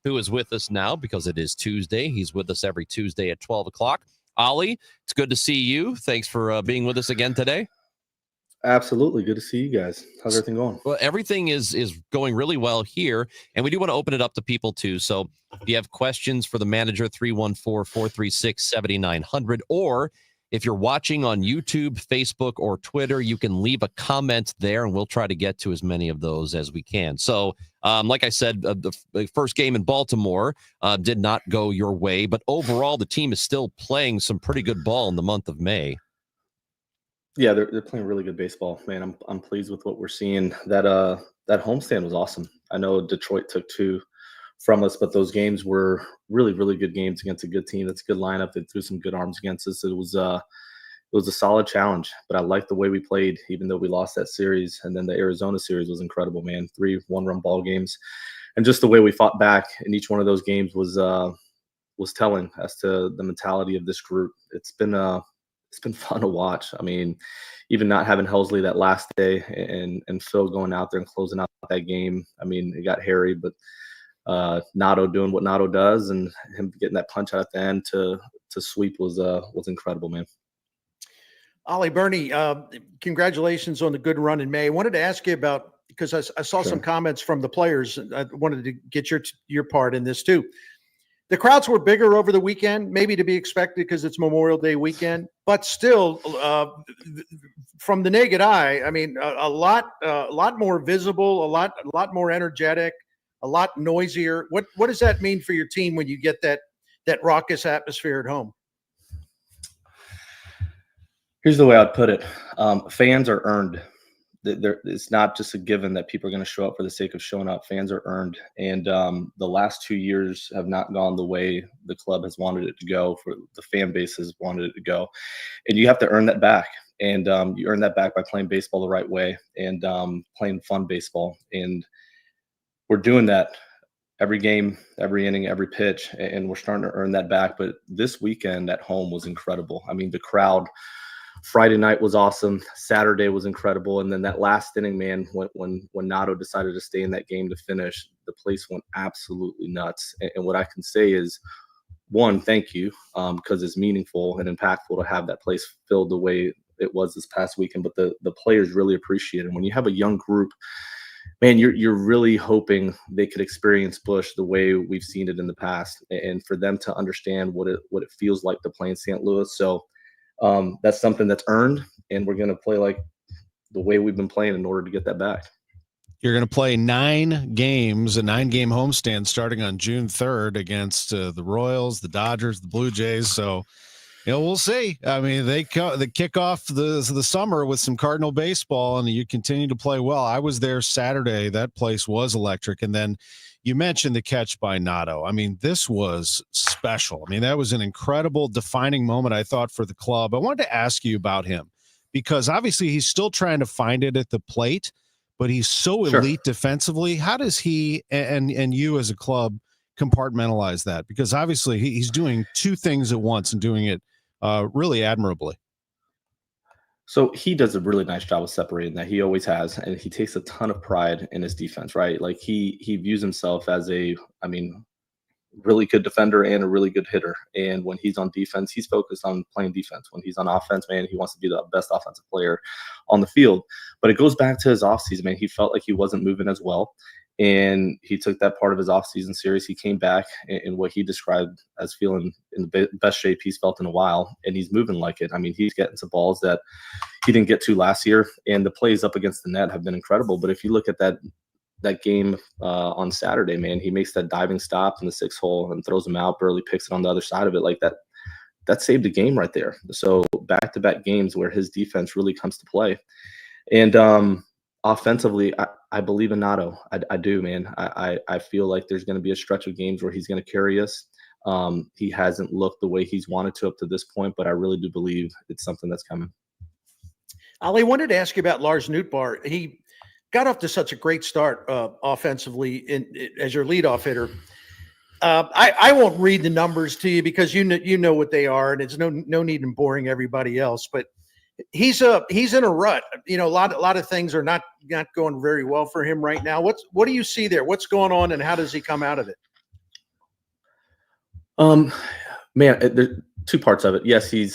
who is with us now because it is Tuesday. He's with us every Tuesday at 12 o'clock. Ollie, it's good to see you. Thanks for being with us again today. Absolutely. Good to see you guys. How's everything going? Well, everything is going really well here, and we do want to open it up to people, too. So if you have questions for the manager, 314-436-7900, or if you're watching on YouTube, Facebook, or Twitter, you can leave a comment there, and we'll try to get to as many of those as we can. So, like I said, the first game in Baltimore did not go your way, but overall, the team is still playing some pretty good ball in the month of May. Yeah, they're playing really good baseball, man. I'm pleased with what we're seeing. That homestand was awesome. I know Detroit took 2 from us, but those games were really, really good games against a good team. That's a good lineup. They threw some good arms against us. It was a solid challenge, but I liked the way we played, even though we lost that series. And then the Arizona series was incredible, man. 3 one-run ball games, and just the way we fought back in each one of those games was telling as to the mentality of this group. It's been fun to watch. I mean, even not having Helsley that last day and Phil going out there and closing out that game. I mean, it got hairy, but Nato doing what Nato does and him getting that punch out at the end to sweep was incredible, man. Ollie, Bernie, congratulations on the good run in May. I wanted to ask you about, because I saw some comments from the players, and I wanted to get your part in this too. The crowds were bigger over the weekend, maybe to be expected because it's Memorial Day weekend, but still, from the naked eye, I mean, a lot more visible, a lot more energetic, a lot noisier. What does that mean for your team when you get that raucous atmosphere at home? Here's the way I'd put it: fans are earned. It's not just a given that people are going to show up for the sake of showing up. Fans are earned. And the last 2 years have not gone the way the club has wanted it to go, for the fan base has wanted it to go. And you have to earn that back. And you earn that back by playing baseball the right way and playing fun baseball. And we're doing that every game, every inning, every pitch, and we're starting to earn that back. But this weekend at home was incredible. I mean, the crowd – Friday night was awesome. Saturday was incredible. And then that last inning, man, when Nato decided to stay in that game to finish, the place went absolutely nuts. And what I can say is, one, thank you, because it's meaningful and impactful to have that place filled the way it was this past weekend. But the players really appreciate it. When you have a young group, man, you're really hoping they could experience Busch the way we've seen it in the past, and for them to understand what it feels like to play in St. Louis. So that's something that's earned, and we're going to play like the way we've been playing in order to get that back. You're going to play 9 games, a 9-game homestand starting on June 3rd against the Royals, the Dodgers, the Blue Jays. So, we'll see. I mean, they kick off the summer with some Cardinal baseball, and you continue to play well. I was there Saturday. That place was electric. And then you mentioned the catch by Nato. I mean, this was special. I mean, that was an incredible defining moment, I thought, for the club. I wanted to ask you about him because obviously he's still trying to find it at the plate, but he's so elite defensively. How does he and you as a club compartmentalize that? Because obviously he's doing 2 things at once and doing it really admirably. So he does a really nice job of separating that. He always has, and he takes a ton of pride in his defense, right? Like he views himself as really good defender and a really good hitter. And when he's on defense, he's focused on playing defense. When he's on offense, man, he wants to be the best offensive player on the field. But it goes back to his offseason, man. He felt like he wasn't moving as well. And he took that part of his offseason series. He came back in what he described as feeling in the best shape he's felt in a while, and he's moving like it. I mean, he's getting some balls that he didn't get to last year, and the plays up against the net have been incredible. But if you look at that game on Saturday, man, he makes that diving stop in the 6th hole and throws him out, barely picks it on the other side of it. Like that saved the game right there. So back-to-back games where his defense really comes to play. And offensively, I believe in Nato. I do, man. I feel like there's going to be a stretch of games where he's going to carry us. He hasn't looked the way he's wanted to up to this point, but I really do believe it's something that's coming. Ali, I wanted to ask you about Lars Nootbaar. He got off to such a great start offensively as your leadoff hitter. I won't read the numbers to you because you know what they are, and it's no need in boring everybody else. But he's in a rut. A lot of things are not going very well for him right now. What do you see there? What's going on, and how does he come out of it? Um, Man, there's two parts of it. Yes, he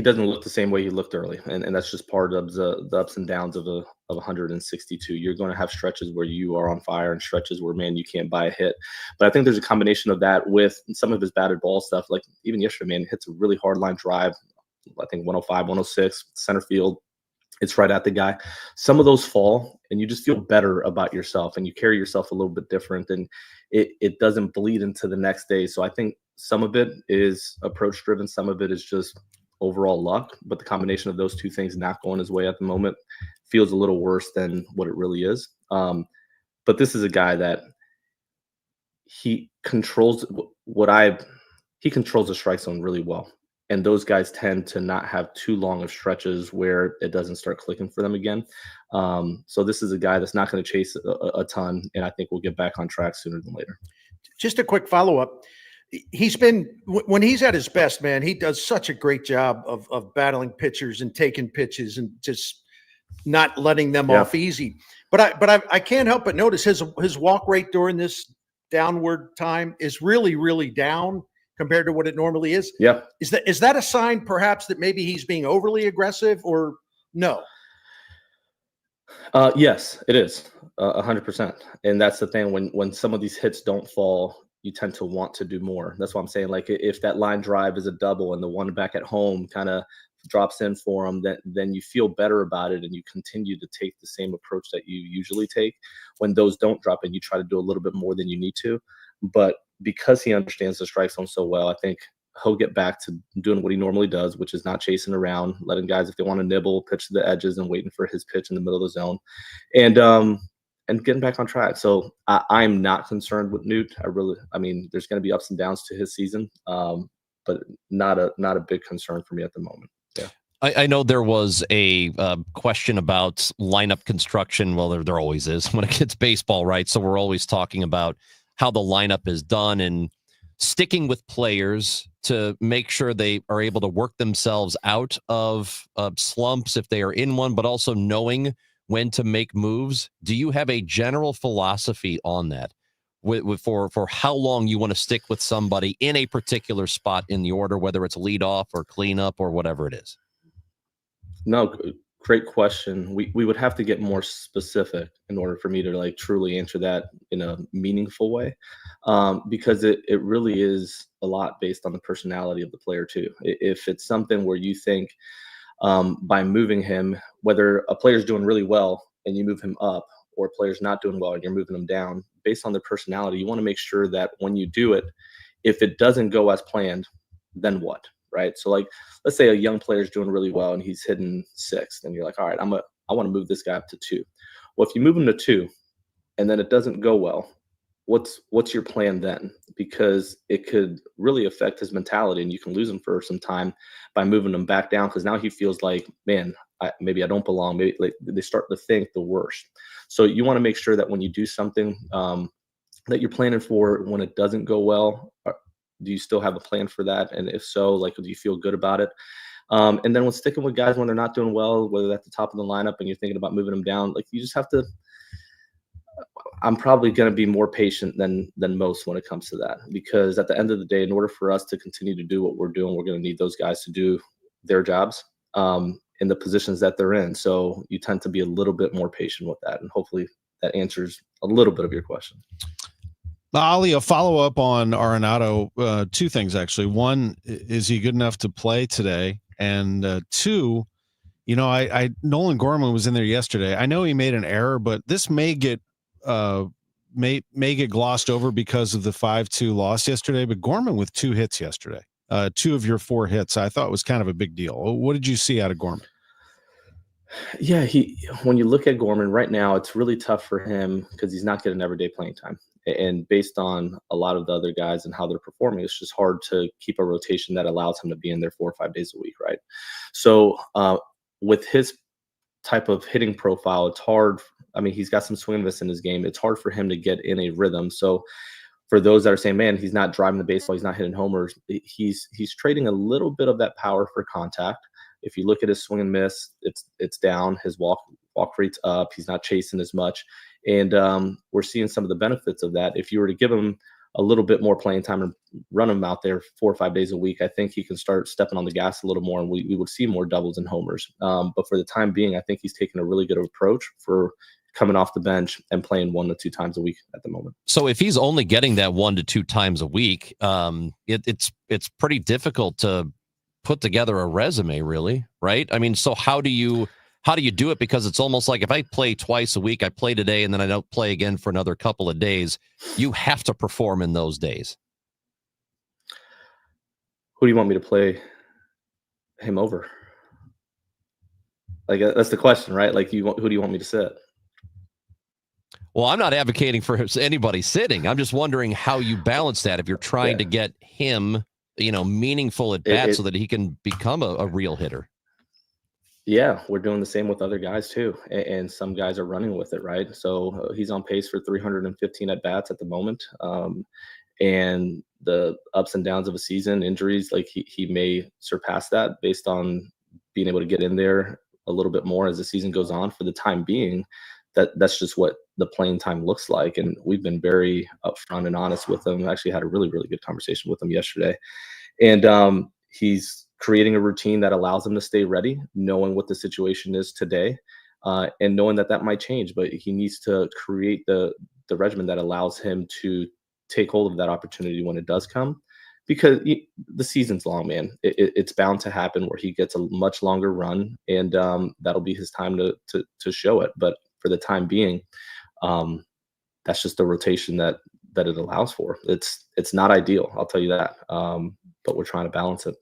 doesn't look the same way he looked early, and that's just part of the ups and downs of 162. You're going to have stretches where you are on fire and stretches where, man, you can't buy a hit. But I think there's a combination of that with some of his batted ball stuff. Like even yesterday, man, he hits a really hard line drive. I think 105, 106 center field. It's right at the guy. Some of those fall, and you just feel better about yourself, and you carry yourself a little bit different, and it doesn't bleed into the next day. So I think some of it is approach driven, some of it is just overall luck. But the combination of those two things not going his way at the moment feels a little worse than what it really is. But this is a guy that he controls he controls the strike zone really well. And those guys tend to not have too long of stretches where it doesn't start clicking for them again. So this is a guy that's not going to chase a ton, and I think we'll get back on track sooner than later. Just a quick follow-up. He's been, when he's at his best, man, he does such a great job of battling pitchers and taking pitches and just not letting them off easy. But I can't help but notice his walk rate during this downward time is really, really down compared to what it normally is. Yeah. Is that a sign perhaps that maybe he's being overly aggressive, or no? Yes, it is 100%. And that's the thing, when some of these hits don't fall, you tend to want to do more. That's what I'm saying. Like if that line drive is a double and the one back at home kind of drops in for him, then you feel better about it, and you continue to take the same approach that you usually take. When those don't drop in, you try to do a little bit more than you need to. But because he understands the strike zone so well, I think he'll get back to doing what he normally does, which is not chasing around, letting guys, if they want to nibble, pitch to the edges and waiting for his pitch in the middle of the zone, and getting back on track. So I'm not concerned with Newt. I mean, there's going to be ups and downs to his season, but not a big concern for me at the moment. Yeah. I know there was a question about lineup construction. Well, there always is when it gets baseball, right? So we're always talking about how the lineup is done and sticking with players to make sure they are able to work themselves out of slumps if they are in one, but also knowing when to make moves. Do you have a general philosophy on that for how long you want to stick with somebody in a particular spot in the order, whether it's leadoff or cleanup or whatever it is? No, great question. We would have to get more specific in order for me to like truly answer that in a meaningful way, because it really is a lot based on the personality of the player too. If it's something where you think by moving him, whether a player's doing really well and you move him up, or a player's not doing well and you're moving them down, based on their personality, you want to make sure that when you do it, if it doesn't go as planned, then what? Right. So like, let's say a young player is doing really well and he's hitting 6th, and you're like, all right, I want to move this guy up to 2. Well, if you move him to 2 and then it doesn't go well, what's your plan then? Because it could really affect his mentality, and you can lose him for some time by moving him back down, because now he feels like, man, maybe I don't belong. Maybe like they start to think the worst. So you want to make sure that when you do something that you're planning for, when it doesn't go well, do you still have a plan for that? And if so, like, do you feel good about it? And then when sticking with guys when they're not doing well, whether that's the top of the lineup and you're thinking about moving them down, like, you just have to, I'm probably going to be more patient than most when it comes to that, because at the end of the day, in order for us to continue to do what we're doing, we're going to need those guys to do their jobs in the positions that they're in. So you tend to be a little bit more patient with that. And hopefully that answers a little bit of your question. Ali, a follow-up on Arenado, 2 things, actually. One, is he good enough to play today? And 2, you know, Nolan Gorman was in there yesterday. I know he made an error, but this may get glossed over because of the 5-2 loss yesterday. But Gorman with 2 hits yesterday, 2 of your 4 hits, I thought was kind of a big deal. What did you see out of Gorman? Yeah, when you look at Gorman right now, it's really tough for him because he's not getting everyday playing time. And based on a lot of the other guys and how they're performing, it's just hard to keep a rotation that allows him to be in there 4 or 5 days a week, right? So with his type of hitting profile, it's hard. I mean, he's got some swing and miss in his game. It's hard for him to get in a rhythm. So for those that are saying, man, he's not driving the baseball, he's not hitting homers, he's trading a little bit of that power for contact. If you look at his swing and miss, it's down. His walk rate's up. He's not chasing as much. And we're seeing some of the benefits of that. If you were to give him a little bit more playing time and run him out there 4 or 5 days a week, I think he can start stepping on the gas a little more, and we would see more doubles and homers. But for the time being, I think he's taken a really good approach for coming off the bench and playing 1 to 2 times a week at the moment. So if he's only getting that 1 to 2 times a week, it's pretty difficult to put together a resume, really, right? I mean, so how do you do it? Because it's almost like if I play twice a week, I play today and then I don't play again for another couple of days, you have to perform in those days. Who do you want me to play him over? Like, that's the question, right? Like, who do you want me to sit? Well, I'm not advocating for anybody sitting. I'm just wondering how you balance that if you're trying to get him, meaningful at bat so that he can become a real hitter. Yeah, we're doing the same with other guys too. And some guys are running with it, right? So he's on pace for 315 at bats at the moment. And the ups and downs of a season, injuries, like he may surpass that based on being able to get in there a little bit more as the season goes on. For the time being, that's just what the playing time looks like. And we've been very upfront and honest with him. I actually had a really, really good conversation with him yesterday. And he's creating a routine that allows him to stay ready, knowing what the situation is today, and knowing that might change. But he needs to create the regimen that allows him to take hold of that opportunity when it does come. Because the season's long, man. It's bound to happen where he gets a much longer run, and that'll be his time to show it. But for the time being, that's just the rotation that it allows for. It's not ideal, I'll tell you that. But we're trying to balance it.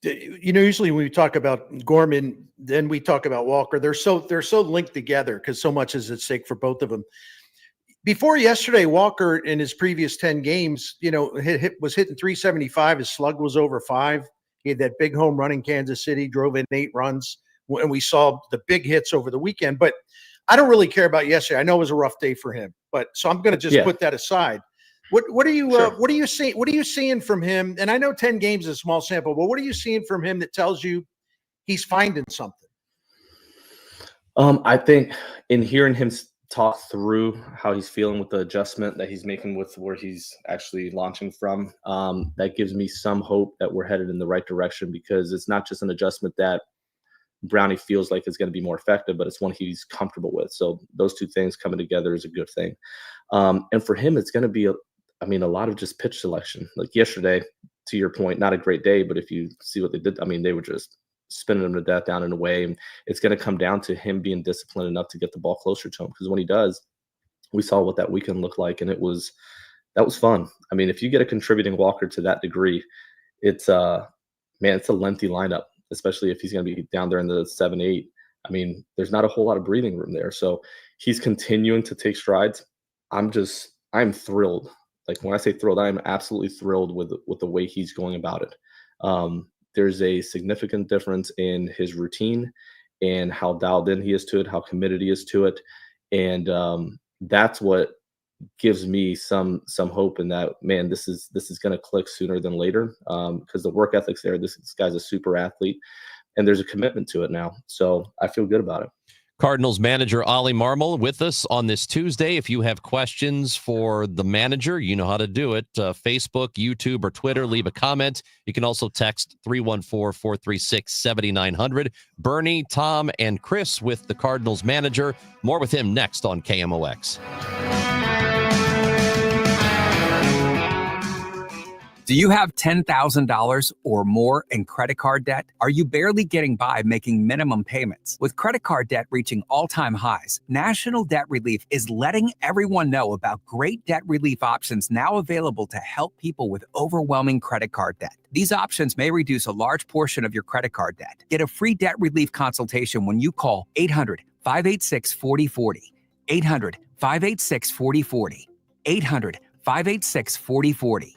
Usually when we talk about Gorman, then we talk about Walker. They're so linked together because so much is at stake for both of them. Before yesterday, Walker in his previous 10 games, was hitting 375. His slug was over 5. He had that big home run in Kansas City, drove in 8 runs, and we saw the big hits over the weekend. But I don't really care about yesterday. I know it was a rough day for him, so I'm going to just put that aside. What are you Sure. what are you seeing? What are you seeing from him? And I know 10 games is a small sample, but what are you seeing from him that tells you he's finding something? I think in hearing him talk through how he's feeling with the adjustment that he's making with where he's actually launching from, that gives me some hope that we're headed in the right direction, because it's not just an adjustment that Brownie feels like is going to be more effective, but it's one he's comfortable with. So those two things coming together is a good thing. And for him, it's going to be a lot of just pitch selection. Like yesterday, to your point, not a great day, but if you see what they did, they were just spinning him to death down and away. And it's going to come down to him being disciplined enough to get the ball closer to him. Because when he does, we saw what that weekend looked like, and that was fun. If you get a contributing Walker to that degree, it's a lengthy lineup, especially if he's going to be down there in the 7-8. There's not a whole lot of breathing room there. So he's continuing to take strides. I'm thrilled. Like, when I say thrilled, I am absolutely thrilled with the way he's going about it. There's a significant difference in his routine and how dialed in he is to it, how committed he is to it. And that's what gives me some hope in that, man, this is going to click sooner than later, because the work ethic's there. This guy's a super athlete, and there's a commitment to it now. So I feel good about it. Cardinals manager Ollie Marmol with us on this Tuesday. If you have questions for the manager, you know how to do it. Facebook, YouTube, or Twitter, leave a comment. You can also text 314-436-7900. Bernie, Tom, and Chris with the Cardinals manager. More with him next on KMOX. Do you have $10,000 or more in credit card debt? Are you barely getting by making minimum payments? With credit card debt reaching all-time highs, National Debt Relief is letting everyone know about great debt relief options now available to help people with overwhelming credit card debt. These options may reduce a large portion of your credit card debt. Get a free debt relief consultation when you call 800-586-4040. 800-586-4040. 800-586-4040.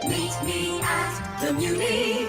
Meet me at the Muni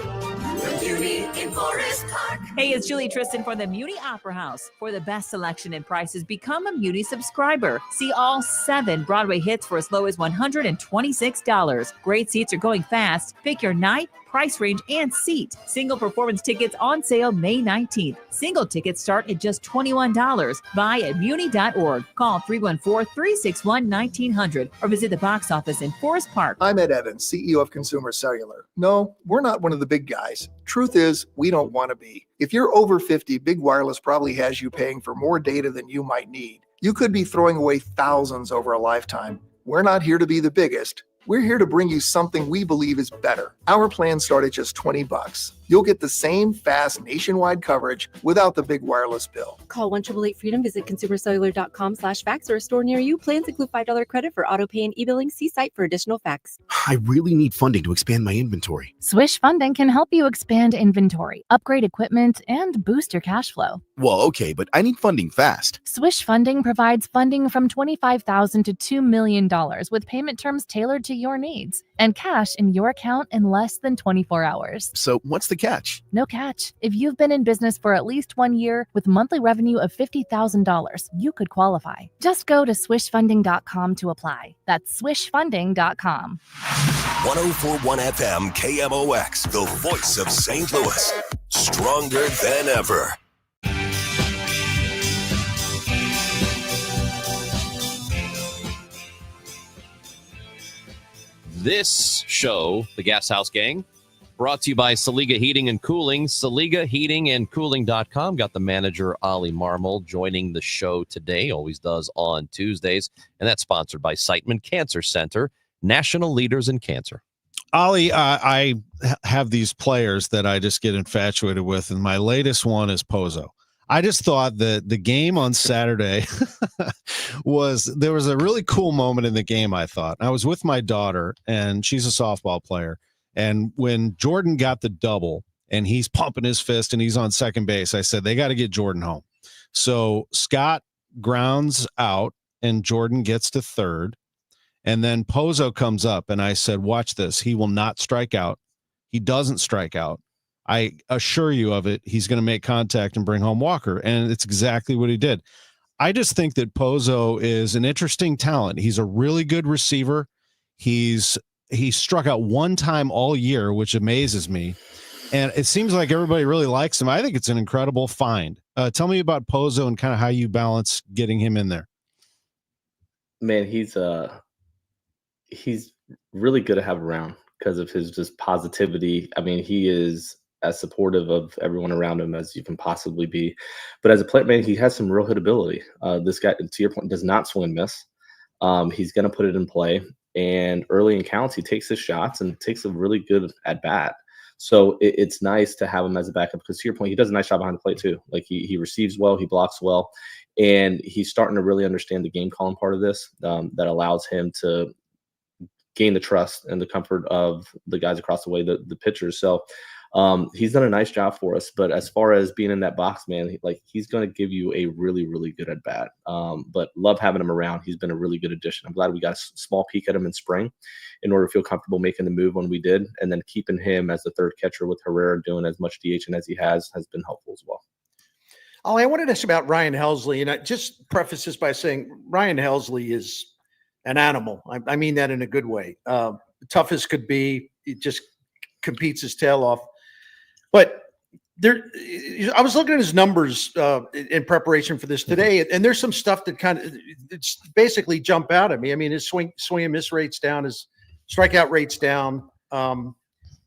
in Forest Park. Hey, it's Julie Tristan for the Muni Opera House. For the best selection and prices, become a Muni subscriber. See all 7 Broadway hits for as low as $126. Great seats are going fast. Pick your night, price range, and seat. Single performance tickets on sale May 19th. Single tickets start at just $21. Buy at muni.org. Call 314-361-1900 or visit the box office in Forest Park. I'm Ed Evans, CEO of Consumer Cellular. No, we're not one of the big guys. Truth is, we don't want to be. If you're over 50, Big Wireless probably has you paying for more data than you might need. You could be throwing away thousands over a lifetime. We're not here to be the biggest. We're here to bring you something we believe is better. Our plans start at just $20. You'll get the same fast nationwide coverage without the big wireless bill. Call 1-888-FREEDOM, visit consumercellular.com/facts or a store near you. Plans include $5 credit for auto pay and e-billing. See site for additional facts. I really need funding to expand my inventory. Swish Funding can help you expand inventory, upgrade equipment, and boost your cash flow. Well, okay, but I need funding fast. Swish Funding provides funding from $25,000 to $2 million with payment terms tailored to your needs and cash in your account in less than 24 hours. So what's the catch? No catch. If you've been in business for at least 1 year with monthly revenue of $50,000, you could qualify. Just go to swishfunding.com to apply. That's swishfunding.com. 104.1 FM KMOX, the voice of St. Louis. Stronger than ever. This show, the Gashouse Gang, brought to you by Saliga Heating and Cooling. SaligaHeatingandCooling.com. Got the manager, Ali Marmol, joining the show today. Always does on Tuesdays. And that's sponsored by Siteman Cancer Center, national leaders in cancer. Ali, I have these players that I just get infatuated with, and my latest one is Pozo. I just thought that the game on Saturday there was a really cool moment in the game, I thought. I was with my daughter, and she's a softball player. And when Jordan got the double and he's pumping his fist and he's on second base, I said, they got to get Jordan home. So Scott grounds out and Jordan gets to third. And then Pozo comes up and I said, watch this. He will not strike out. He doesn't strike out. I assure you of it. He's going to make contact and bring home Walker. And it's exactly what he did. I just think that Pozo is an interesting talent. He's a really good receiver. He struck out one time all year, which amazes me. And it seems like everybody really likes him. I think it's an incredible find. Tell me about Pozo and kind of how you balance getting him in there. Man, he's really good to have around because of his just positivity. I mean, he is as supportive of everyone around him as you can possibly be. But as a player, man, he has some real hitability. This guy, to your point, does not swing and miss. He's going to put it in play. And early in counts, he takes his shots and takes a really good at bat. So it's nice to have him as a backup because, to your point, he does a nice job behind the plate too. Like he receives well, he blocks well, and he's starting to really understand the game calling part of this that allows him to gain the trust and the comfort of the guys across the way, the pitchers. So he's done a nice job for us. But as far as being in that box, man, he's going to give you a really, really good at bat. But love having him around. He's been a really good addition. I'm glad we got a small peek at him in spring in order to feel comfortable making the move when we did. And then keeping him as the third catcher with Herrera doing as much DHing as he has been helpful as well. Ollie, I wanted to ask about Ryan Helsley. And I just preface this by saying Ryan Helsley is an animal. I mean that in a good way. Tough as could be. He just competes his tail off. But I was looking at his numbers in preparation for this today, and there's some stuff that it's basically jump out at me. I mean, his swing and miss rate's down, his strikeout rate's down.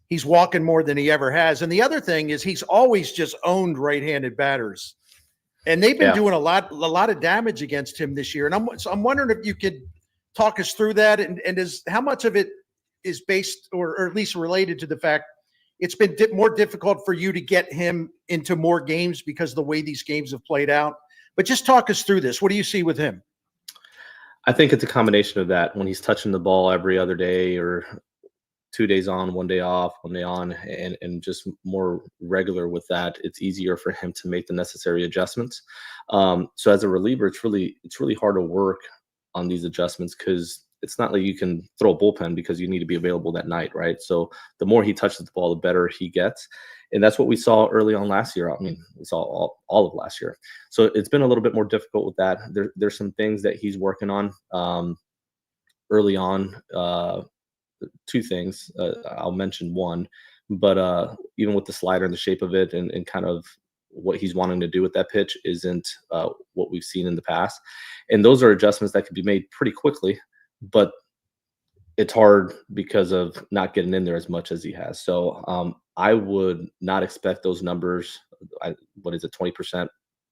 He's walking more than he ever has. And the other thing is he's always just owned right-handed batters. And they've been doing a lot of damage against him this year. And I'm wondering if you could talk us through that, and how much of it is based or at least related to the fact it's been more difficult for you to get him into more games because of the way these games have played out. But just talk us through this. What do you see with him? I think it's a combination of that. When he's touching the ball every other day or 2 days on, 1 day off, 1 day on, and just more regular with that, it's easier for him to make the necessary adjustments. So as a reliever, it's really hard to work on these adjustments because it's not like you can throw a bullpen because you need to be available that night, right? So the more he touches the ball, the better he gets. And that's what we saw early on last year. I mean, we saw all of last year. So it's been a little bit more difficult with that. There's some things that he's working on early on. Two things. I'll mention one. But even with the slider and the shape of it and kind of what he's wanting to do with that pitch isn't what we've seen in the past. And those are adjustments that can be made pretty quickly, but it's hard because of not getting in there as much as he has. So I would not expect those numbers. What is it, 20%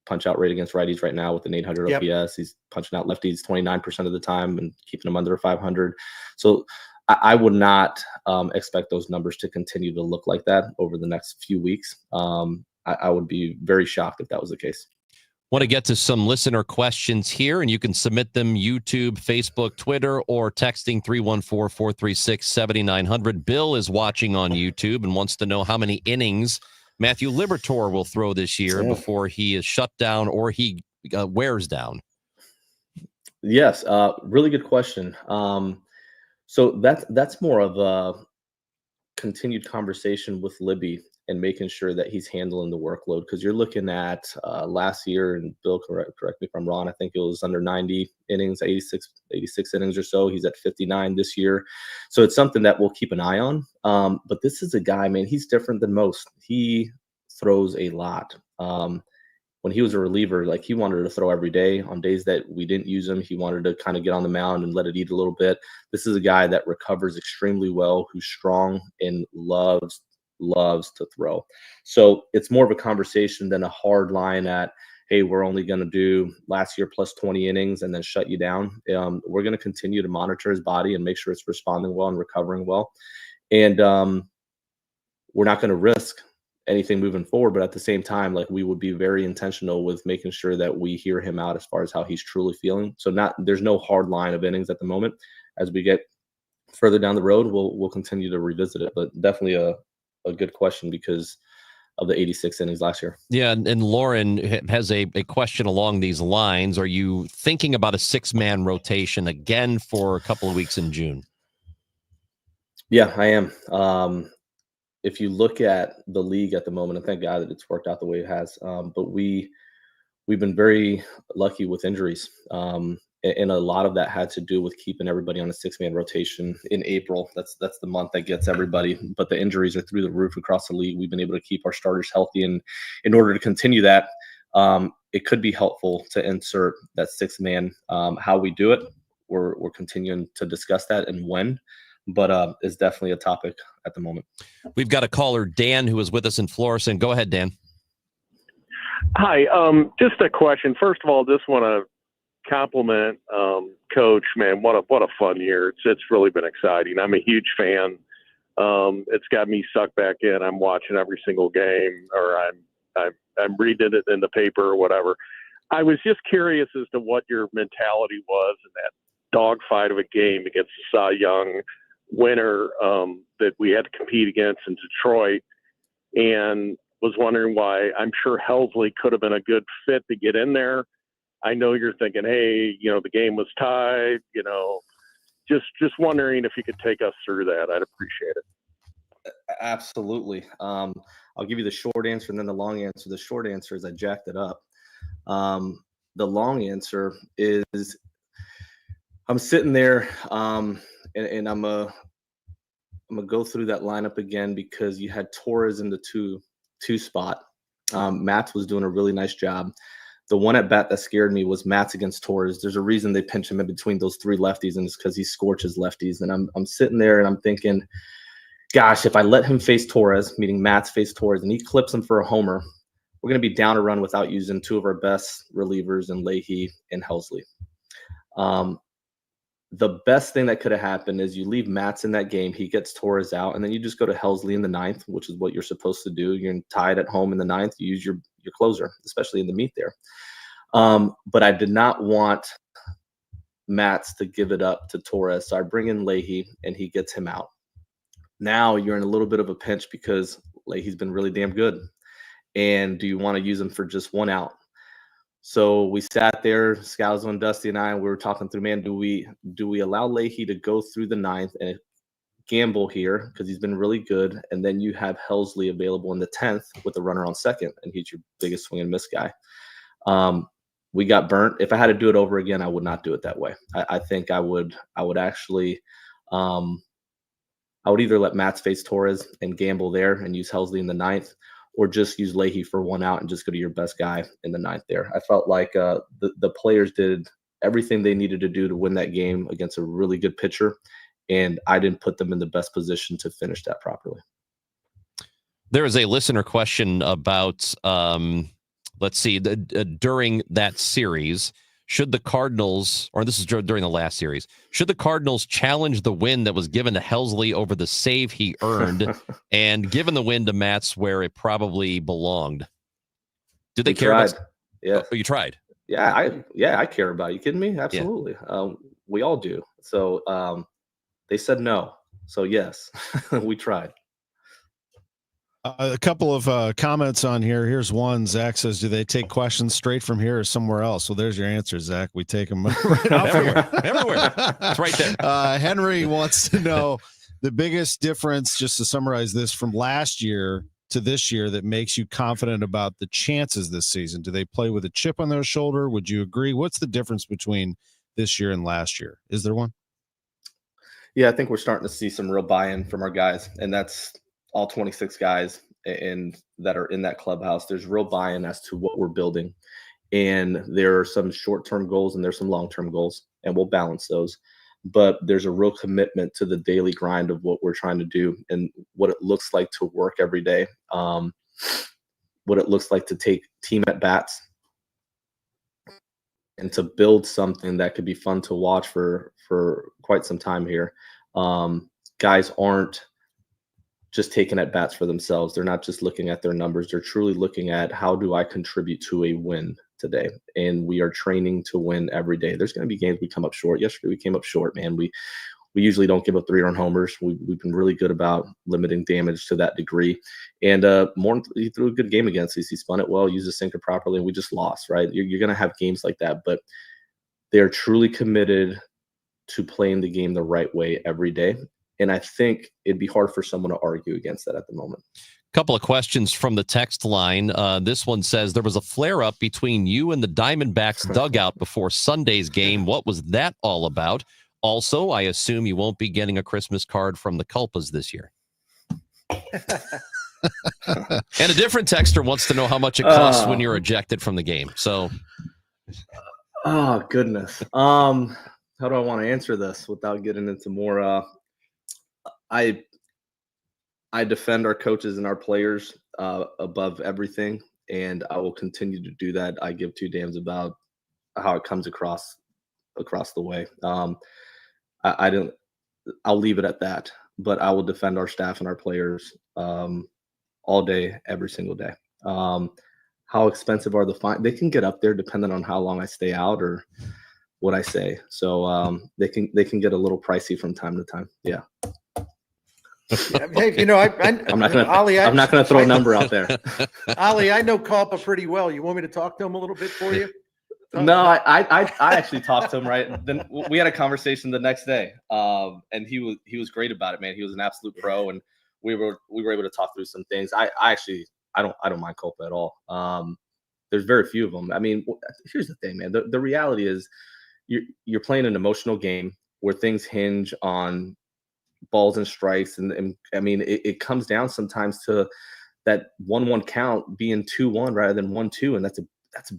punch out rate against righties right now with an 800 Yep. OPS. He's punching out lefties 29% of the time and keeping them under 500. So I would not expect those numbers to continue to look like that over the next few weeks. I would be very shocked if that was the case. Want to get to some listener questions here, and you can submit them YouTube, Facebook, Twitter, or texting 314-436-7900. Bill is watching on YouTube and wants to know how many innings Matthew Liberatore will throw this year before he is shut down or he wears down. Yes, really good question. So that's more of a continued conversation with Libby and making sure that he's handling the workload, because you're looking at last year, and Bill, correct me if I'm wrong, I think it was under 90 innings, 86 innings or so. He's at 59 this year. So it's something that we'll keep an eye on. But this is a guy, man, he's different than most. He throws a lot. When he was a reliever, like, he wanted to throw every day. On days that we didn't use him, he wanted to kind of get on the mound and let it eat a little bit. This is a guy that recovers extremely well, who's strong and loves to throw. So it's more of a conversation than a hard line at, hey, we're only going to do last year plus 20 innings and then shut you down. We're going to continue to monitor his body and make sure it's responding well and recovering well. And we're not going to risk anything moving forward, but at the same time, like, we would be very intentional with making sure that we hear him out as far as how he's truly feeling. So there's no hard line of innings at the moment. As we get further down the road, we'll continue to revisit it, but definitely a good question because of the 86 innings last year. Yeah, and Lauren has a question along these lines. Are you thinking about a 6-man rotation again for a couple of weeks in June? Yeah, I am. If you look at the league at the moment, and thank God that it's worked out the way it has, but we've been very lucky with injuries. And a lot of that had to do with keeping everybody on a 6-man rotation in April. That's the month that gets everybody. But the injuries are through the roof across the league. We've been able to keep our starters healthy, and in order to continue that, it could be helpful to insert that 6-man. How we do it, we're continuing to discuss that and when. But it's definitely a topic at the moment. We've got a caller, Dan, who is with us in Florissant. Go ahead, Dan. Hi. Just a question. First of all, just want to compliment Coach. Man, what a fun year. It's really been exciting. I'm a huge fan. It's got me sucked back in. I'm watching every single game, or I'm reading it in the paper or whatever. I was just curious as to what your mentality was in that dogfight of a game against the Cy Young winner that we had to compete against in Detroit, and was wondering why. I'm sure Helsley could have been a good fit to get in there. I know you're thinking, hey, the game was tied, just wondering if you could take us through that. I'd appreciate it. Absolutely. I'll give you the short answer and then the long answer. The short answer is I jacked it up. The long answer is I'm sitting there, and I'm gonna go through that lineup again because you had Torres in the two spot. Matz was doing a really nice job. The one at bat that scared me was Matz against Torres. There's a reason they pinch him in between those 3 lefties, and it's because he scorches lefties. And I'm sitting there and I'm thinking, gosh, if I let him face Torres, meaning Matz face Torres, and he clips him for a homer, we're going to be down a run without using 2 of our best relievers in Leahy and Helsley. The best thing that could have happened is you leave Matz in that game. He gets Torres out, and then you just go to Helsley in the 9th, which is what you're supposed to do. You're tied at home in the 9th. You use your closer, especially in the meat there. But I did not want Matz to give it up to Torres, so I bring in Leahy, and he gets him out. Now you're in a little bit of a pinch because Leahy's been really damn good. And do you want to use him for just 1 out? So we sat there, Scalzo and Dusty and I, and we were talking through, man, do we allow Leahy to go through the 9th and gamble here because he's been really good, and then you have Helsley available in the 10th with a runner on second, and he's your biggest swing and miss guy. We got burnt. If I had to do it over again, I would not do it that way. I think I would actually I would either let Matz face Torres and gamble there and use Helsley in the 9th, or just use Leahy for 1 out and just go to your best guy in the 9th there. I felt like the players did everything they needed to do to win that game against a really good pitcher, and I didn't put them in the best position to finish that properly. There is a listener question about, let's see, during that series, should the Cardinals, or this is during the last series, should the Cardinals challenge the win that was given to Helsley over the save he earned and given the win to Matz where it probably belonged? Did they care about? Yeah. Oh, you tried? Yeah, I care about it. You kidding me? Absolutely. Yeah. We all do. So they said no. So yes, we tried. A couple of comments on here. Here's one. Zach says, do they take questions straight from here or somewhere else? Well, there's your answer, Zach. We take them right off everywhere. It's right there. Henry wants to know the biggest difference, just to summarize this, from last year to this year that makes you confident about the chances this season. Do they play with a chip on their shoulder? Would you agree? What's the difference between this year and last year? Is there one? Yeah, I think we're starting to see some real buy-in from our guys, and that's all 26 guys and that are in that clubhouse. There's real buy-in as to what we're building, and there are some short-term goals and there's some long-term goals, and we'll balance those. But there's a real commitment to the daily grind of what we're trying to do and what it looks like to work every day, what it looks like to take team at bats and to build something that could be fun to watch for quite some time here. Guys aren't just taking at bats for themselves. They're not just looking at their numbers. They're truly looking at, how do I contribute to a win today? And we are training to win every day. There's going to be games we come up short. Yesterday we came up short, man. We usually don't give up 3-run homers. We've been really good about limiting damage to that degree. And Morton, he threw a good game against us. He spun it well, used the sinker properly, and we just lost, right? You're going to have games like that, but they're truly committed to playing the game the right way every day. And I think it'd be hard for someone to argue against that at the moment. Couple of questions from the text line. This one says, there was a flare-up between you and the Diamondbacks dugout before Sunday's game. What was that all about? Also, I assume you won't be getting a Christmas card from the Culpas this year. And a different texter wants to know how much it costs when you're ejected from the game. So, oh, goodness. How do I want to answer this without getting into more I defend our coaches and our players above everything, and I will continue to do that. I give two damns about how it comes across the way. I'll leave it at that, but I will defend our staff and our players all day, every single day. How expensive are the fines? They can get up there depending on how long I stay out or what I say. So they can get a little pricey from time to time. Yeah. Hey, I'm not going to throw a number out there. Ollie, I know Culpa pretty well. You want me to talk to him a little bit for you? No, I actually talked to him. Right, then we had a conversation the next day, and he was great about it, man. He was an absolute pro, and we were able to talk through some things. I don't mind Culpa at all. There's very few of them. I mean, here's the thing, man. The reality is, you're playing an emotional game where things hinge on balls and strikes, and I mean it comes down sometimes to that 1-1 count being 2-1 rather than 1-2, and that's a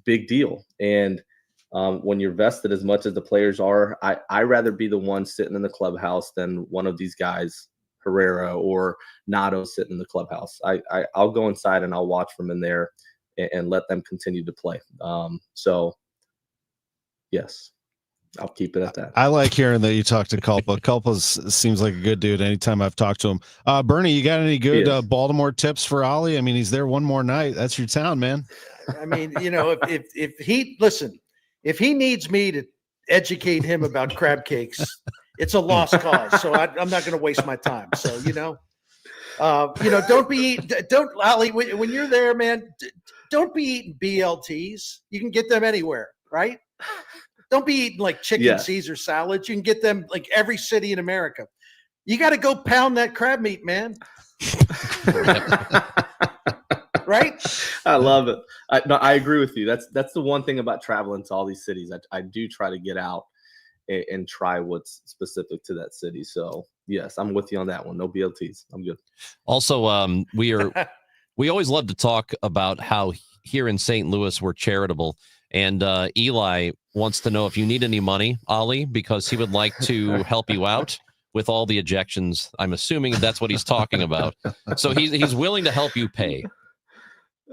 big deal. And when you're vested as much as the players are, I rather be the one sitting in the clubhouse than one of these guys, Herrera or Nato, sitting in the clubhouse. I'll go inside and I'll watch from in there and let them continue to play. So yes, I'll keep it at that. I like hearing that you talk to Culpa. Culpa seems like a good dude anytime I've talked to him. Bernie, you got any good Baltimore tips for Ollie? I mean, he's there one more night. That's your town, man. I mean, if he needs me to educate him about crab cakes, it's a lost cause. So I'm not going to waste my time. So, don't Ollie, when you're there, man, don't be eating BLTs. You can get them anywhere, right? Don't be eating like chicken Caesar salads. You can get them like every city in America. You got to go pound that crab meat, man. Right? I love it. I agree with you. That's the one thing about traveling to all these cities. I do try to get out and try what's specific to that city. So yes, I'm with you on that one. No BLTs. I'm good. Also, we always love to talk about how here in St. Louis we're charitable. And Eli wants to know if you need any money, Ollie, because he would like to help you out with all the ejections. I'm assuming that's what he's talking about. So he's willing to help you pay.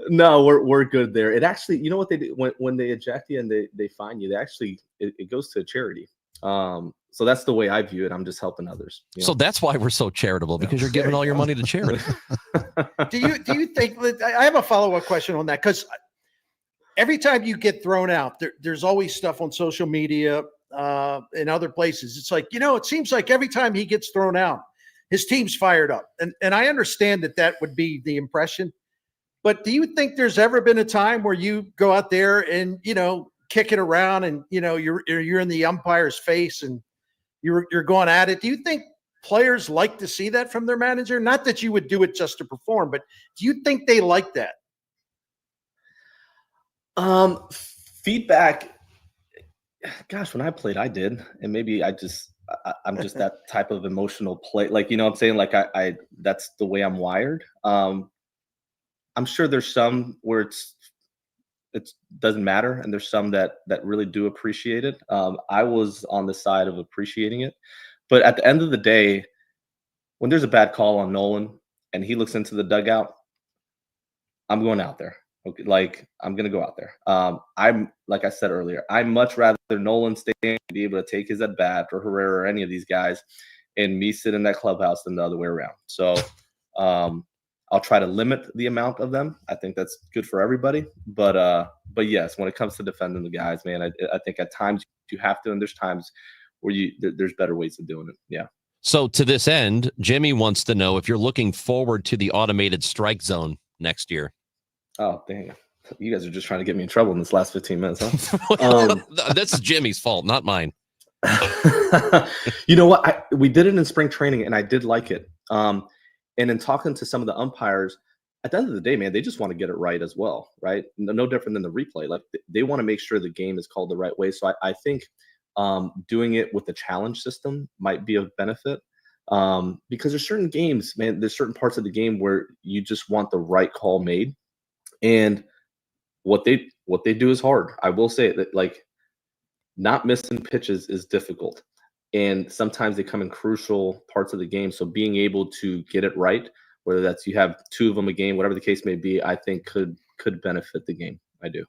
No, we're good there. It actually, you know what they do when they eject you and they fine you, they actually it goes to a charity. So that's the way I view it. I'm just helping others. So that's why we're so charitable, because you're giving all your money to charity. Do you think I have a follow-up question on that? Because every time you get thrown out, there's always stuff on social media and other places. It's like, it seems like every time he gets thrown out, his team's fired up. And I understand that would be the impression. But do you think there's ever been a time where you go out there and, kick it around and, you're in the umpire's face and you're going at it? Do you think players like to see that from their manager? Not that you would do it just to perform, but do you think they like that? Feedback. Gosh, when I played, I did. And maybe I'm just that type of emotional play. Like, what I'm saying? Like I that's the way I'm wired. I'm sure there's some where it doesn't matter, and there's some that really do appreciate it. I was on the side of appreciating it, but at the end of the day, when there's a bad call on Nolan and he looks into the dugout, I'm going out there. Okay, like I'm gonna go out there. I'm like I said earlier, I'd much rather Nolan stay and be able to take his at bat, or Herrera or any of these guys, and me sit in that clubhouse than the other way around. So I'll try to limit the amount of them. I think that's good for everybody. But yes, when it comes to defending the guys, man, I think at times you have to, and there's times where there's better ways of doing it. Yeah. So to this end, Jimmy wants to know if you're looking forward to the automated strike zone next year. Oh, dang. You guys are just trying to get me in trouble in this last 15 minutes, huh? That's Jimmy's fault, not mine. You know what? We did it in spring training, and I did like it. And in talking to some of the umpires, at the end of the day, man, they just want to get it right as well, right? No different than the replay. Like they want to make sure the game is called the right way. So I think doing it with the challenge system might be of benefit because there's certain games, man, there's certain parts of the game where you just want the right call made. And what they do is hard. I will say that, like, not missing pitches is difficult. And sometimes they come in crucial parts of the game. So being able to get it right, whether that's you have two of them a game, whatever the case may be, I think could benefit the game. I do.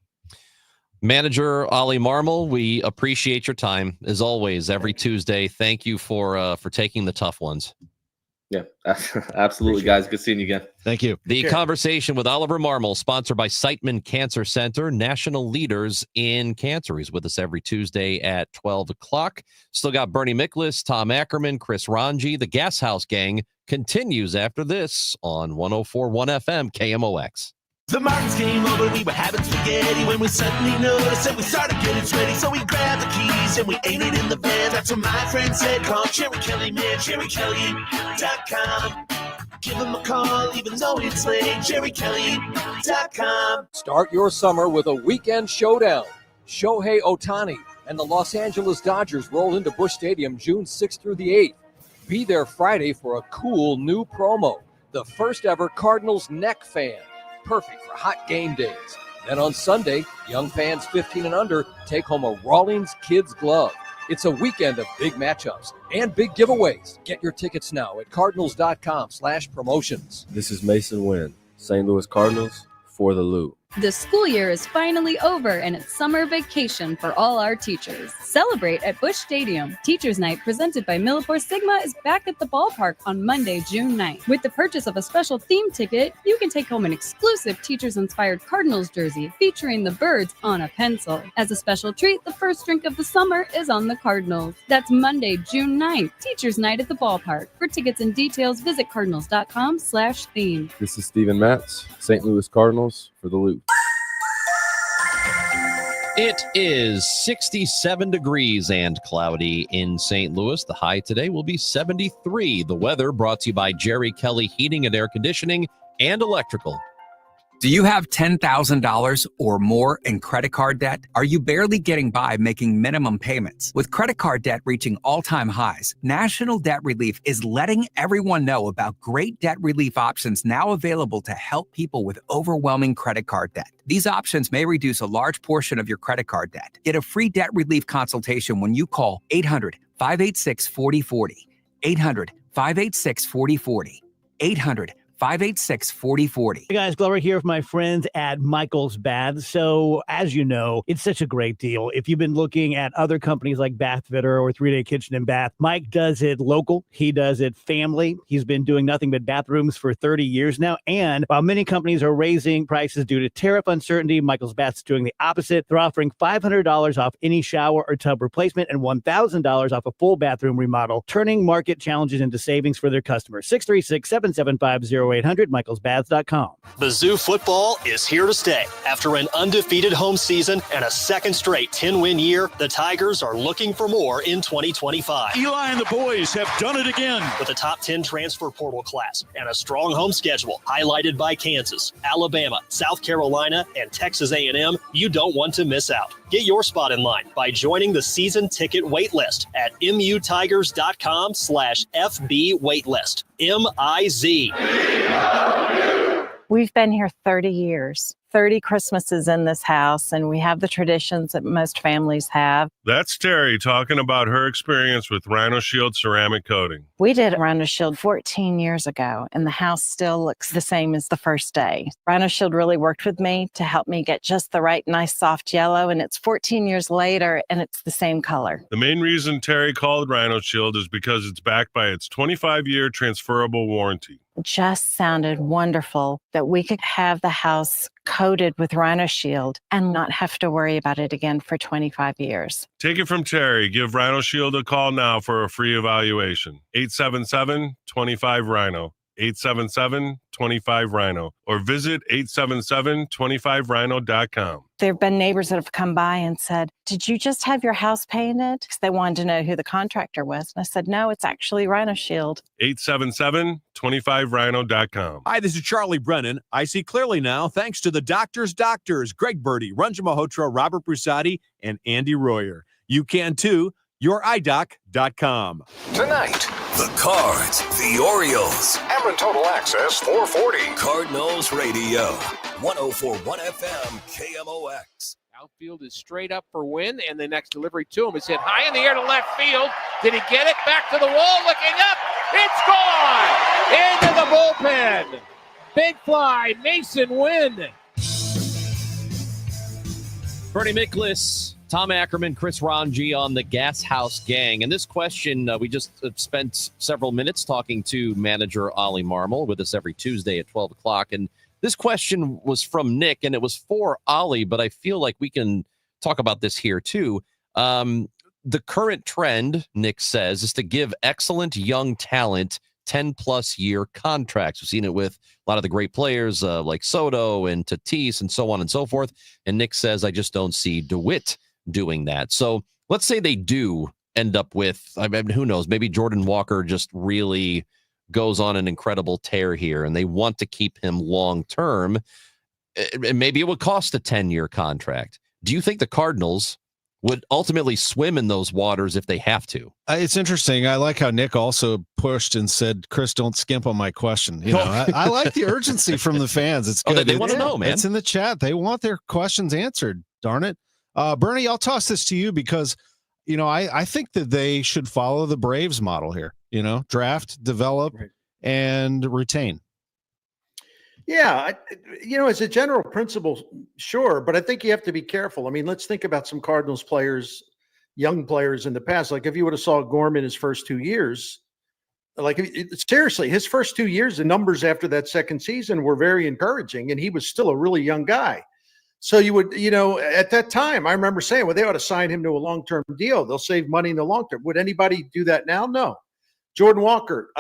Manager Ollie Marmol, we appreciate your time as always every Tuesday. Thank you for taking the tough ones. Yeah, absolutely, guys. Good seeing you again. Thank you. The conversation with Oliver Marmol, sponsored by Siteman Cancer Center, national leaders in cancer. He's with us every Tuesday at 12 o'clock. Still got Bernie Miklas, Tom Ackerman, Chris Ranji. The Gashouse gang continues after this on 104.1 FM KMOX. The Martins came over, we were having spaghetti when we suddenly noticed that we started getting sweaty. So we grabbed the keys and we ate it in the van. That's what my friend said. Call Cherry Kelly, man, CherryKelly.com. Give him a call even though it's late, CherryKelly.com. Start your summer with a weekend showdown. Shohei Ohtani and the Los Angeles Dodgers roll into Busch Stadium June 6th through the 8th. Be there Friday for a cool new promo, the first ever Cardinals neck fan. Perfect for hot game days. Then on Sunday, young fans 15 and under take home a Rawlings Kids Glove. It's a weekend of big matchups and big giveaways. Get your tickets now at cardinals.com/promotions. This is Mason Wynn, St. Louis Cardinals for the Loop. The school year is finally over and it's summer vacation for all our teachers. Celebrate at Busch Stadium. Teachers Night presented by Millipore Sigma is back at the ballpark on Monday, June 9th. With the purchase of a special theme ticket, you can take home an exclusive Teachers-inspired Cardinals jersey featuring the birds on a pencil. As a special treat, the first drink of the summer is on the Cardinals. That's Monday, June 9th, Teachers Night at the ballpark. For tickets and details, visit cardinals.com/theme. This is Steven Matz, St. Louis Cardinals for the Loop. It is 67 degrees and cloudy in St. Louis. The high today will be 73. The weather brought to you by Jerry Kelly Heating and Air Conditioning and Electrical. Do you have $10,000 or more in credit card debt? Are you barely getting by making minimum payments? With credit card debt reaching all-time highs, National Debt Relief is letting everyone know about great debt relief options now available to help people with overwhelming credit card debt. These options may reduce a large portion of your credit card debt. Get a free debt relief consultation when you call 800-586-4040. 800-586-4040. 800-586-4040. Hey guys, Glover here with my friends at Michael's Baths. So, as you know, it's such a great deal. If you've been looking at other companies like Bath Fitter or 3-Day Kitchen and Bath, Mike does it local. He does it family. He's been doing nothing but bathrooms for 30 years now. And while many companies are raising prices due to tariff uncertainty, Michael's Baths is doing the opposite. They're offering $500 off any shower or tub replacement and $1,000 off a full bathroom remodel, turning market challenges into savings for their customers. 636-775-0800, michaelsbaths.com. Mizzou football is here to stay. After an undefeated home season and a second straight 10-win year, the Tigers are looking for more in 2025. Eli and the boys have done it again. With a top 10 transfer portal class and a strong home schedule highlighted by Kansas, Alabama, South Carolina, and Texas A&M, you don't want to miss out. Get your spot in line by joining the season ticket waitlist at mutigers.com/FB waitlist. MIZ. We've been here 30 years, 30 Christmases in this house, and we have the traditions that most families have. That's Terry talking about her experience with Rhino Shield ceramic coating. We did Rhino Shield 14 years ago, and the house still looks the same as the first day. Rhino Shield really worked with me to help me get just the right, nice, soft yellow, and it's 14 years later, and it's the same color. The main reason Terry called Rhino Shield is because it's backed by its 25-year transferable warranty. It just sounded wonderful that we could have the house coated with Rhino Shield and not have to worry about it again for 25 years. Take it from Terry. Give Rhino Shield a call now for a free evaluation. 877-25-RHINO. 877-25-RHINO. Or visit 877-25rhino.com. There have been neighbors that have come by and said, "Did you just have your house painted?" Because they wanted to know who the contractor was. And I said, "No, it's actually Rhino Shield." 877-25rhino.com. Hi, this is Charlie Brennan. I see clearly now thanks to the doctors, Greg Birdie, Ranjan Malhotra, Robert Brusati, and Andy Royer. You can too. YourEyeDoc.com. Tonight, the Cards, the Orioles. Ameren Total Access 440. Cardinals Radio. 104.1 FM KMOX. Outfield is straight up for Wynn, and the next delivery to him is hit high in the air to left field. Did he get it? Back to the wall, looking up. It's gone! Into the bullpen. Big fly, Mason Wynn. Bernie Miklas, Tom Ackerman, Chris Ranji on the Gashouse gang. And this question, we just spent several minutes talking to manager Ollie Marmol, with us every Tuesday at 12 o'clock. And this question was from Nick, and it was for Ollie, but I feel like we can talk about this here too. The current trend, Nick says, is to give excellent young talent 10-plus year contracts. We've seen it with a lot of the great players like Soto and Tatis and so on and so forth. And Nick says, I just don't see DeWitt doing that. So let's say they do end up with, I mean, who knows, maybe Jordan Walker just really goes on an incredible tear here and they want to keep him long term. And maybe it would cost a 10-year contract. Do you think the Cardinals would ultimately swim in those waters if they have to? It's interesting. I like how Nick also pushed and said, Chris, don't skimp on my question. You know, I like the urgency from the fans. It's good. They want to know, man. It's in the chat. They want their questions answered. Darn it. Bernie, I'll toss this to you because, you know, I think that they should follow the Braves model here, you know, draft, develop, and retain. Yeah, as a general principle, sure, but I think you have to be careful. I mean, let's think about some Cardinals players, young players in the past. Like if you would have saw Gorman his first 2 years, seriously, his first 2 years, the numbers after that second season were very encouraging, and he was still a really young guy. So you would, at that time, I remember saying, well, they ought to sign him to a long-term deal. They'll save money in the long term. Would anybody do that now? No. Jordan Walker,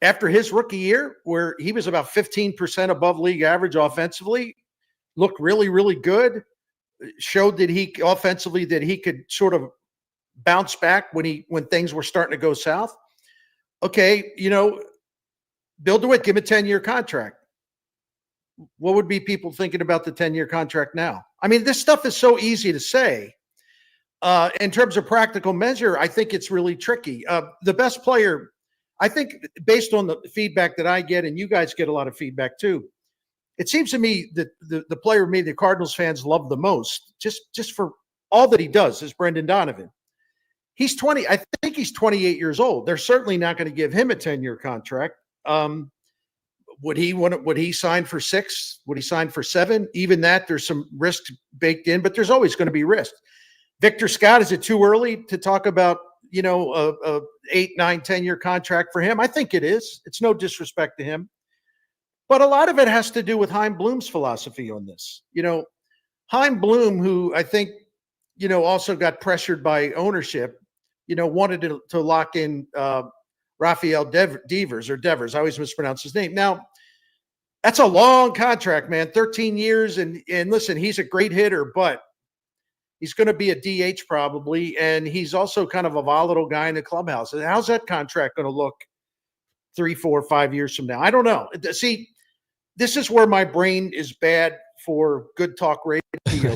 after his rookie year, where he was about 15% above league average offensively, looked really, really good. showed that he offensively that he could sort of bounce back when things were starting to go south. Okay, Bill DeWitt, give him a 10-year contract. What would be people thinking about the 10-year contract now? I mean, this stuff is so easy to say. In terms of practical measure, I think it's really tricky. The best player, I think, based on the feedback that I get, and you guys get a lot of feedback too, it seems to me that the player maybe the Cardinals fans love the most, just for all that he does, is Brendan Donovan. He's 20. I think he's 28 years old. They're certainly not going to give him a 10-year contract. Would he sign for 6? Would he sign for 7? Even that, there's some risk baked in, but there's always going to be risk. Victor Scott, is it too early to talk about, a 8, 9, 10-year contract for him? I think it is. It's no disrespect to him. But a lot of it has to do with Chaim Bloom's philosophy on this. Chaim Bloom, who I think, also got pressured by ownership, wanted to lock in Rafael Devers. I always mispronounce his name. Now, that's a long contract, man, 13 years. And listen, he's a great hitter, but he's going to be a DH probably. And he's also kind of a volatile guy in the clubhouse. And how's that contract going to look 3, 4, 5 years from now? I don't know. See, this is where my brain is bad for good talk radio